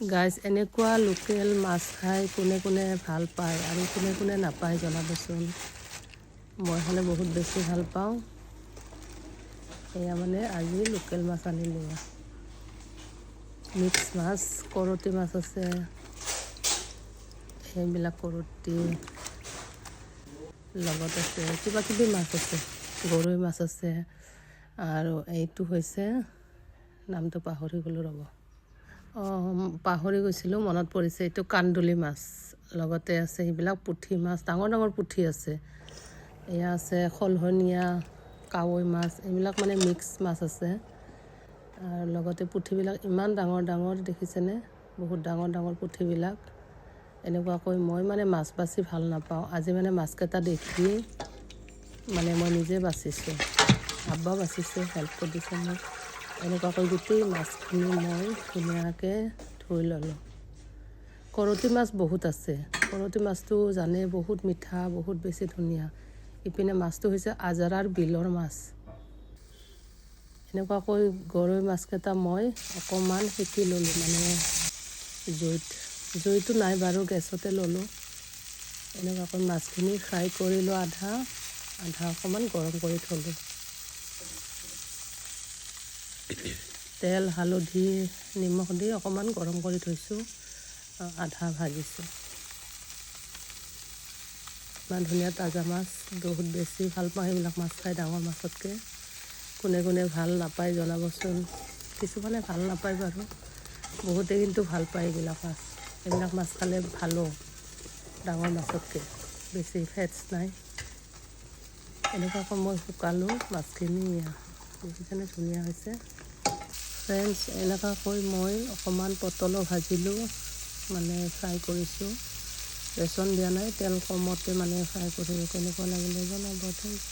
Guys এনেকুৱা local মাছ খাই কোনে কোনে ভাল পায় আৰু কোনে কোনে নাপায় জনাবচোন। মই হ'লে বহুত বেছি ভাল পাওঁ। এয়া মানে আজি লোকেল মাছ আনিলোঁ। মিক্স মাছ, কৰতি মাছ আছে, সেইবিলাক কৰতি লগত আছে, কিবা কিবি মাছ আছে, গৰৈ মাছ আছে, আৰু এইটো হৈছে নামটো পাহৰি গ'লোঁ ৰ'ব। পাহৰি গৈছিলোঁ, মনত পৰিছে, এইটো কান্দুলি মাছ। লগতে আছে সেইবিলাক পুঠি মাছ, ডাঙৰ ডাঙৰ পুঠি আছে। এয়া আছে খলহনীয়া, কাৱৈ মাছ, এইবিলাক মানে মিক্স মাছ আছে। আৰু লগতে পুঠিবিলাক ইমান ডাঙৰ ডাঙৰ দেখিছেনে, বহুত ডাঙৰ ডাঙৰ পুঠিবিলাক। এনেকুৱাকৈ মই মানে মাছ বাছি ভাল নাপাওঁ। আজি মানে মাছকেইটা দেখি মানে মই নিজে বাচিছোঁ, আব্বা বাচিছে, হেল্প কৰি দিছে মোক। এনেকুৱাকৈ গোটেই মাছখিনি মই ধুনীয়াকৈ ধুই ল'লোঁ। কৰতি মাছ বহুত আছে, কৰতি মাছটো জানে বহুত মিঠা, বহুত বেছি ধুনীয়া। ইপিনে মাছটো হৈছে আজাৰাৰ বিলৰ মাছ। এনেকুৱাকৈ গৰৈ মাছকেইটা মই অকণমান সেকি ল'লোঁ, মানে জুইটো নাই বাৰু, গেছতে ল'লোঁ। এনেকুৱাকৈ মাছখিনি ফ্ৰাই কৰিলোঁ, আধা অকণমান গৰম কৰি থ'লোঁ। তেল, হালধি, নিমখ দি অকণমান গৰম কৰি থৈছোঁ, আধা ভাজিছোঁ। ইমান ধুনীয়া তাজা মাছ, বহুত বেছি ভাল পাওঁ সেইবিলাক মাছ খাই, ডাঙৰ মাছতকৈ। কোনে কোনে ভাল নাপায় জনাবচোন। কিছুমানে ভাল নাপায় বাৰু, বহুতে কিন্তু ভাল পায় এইবিলাক মাছ। এইবিলাক মাছ খালে ভালো, ডাঙৰ মাছতকৈ, বেছি ফেটছ নাই। এনেকুৱাকৈ মই শুকালোঁ মাছখিনি, দেখিছেনে ধুনীয়া হৈছে। ফ্ৰেণ্ডছ, এনেকুৱাকৈ মই অকণমান পটলো ভাজিলোঁ, মানে ফ্ৰাই কৰিছোঁ। বেচন দিয়া নাই, তেল কমতে মানে ফ্ৰাই কৰি কেনেকুৱা লাগিলে জনাব, থেংক ইউ।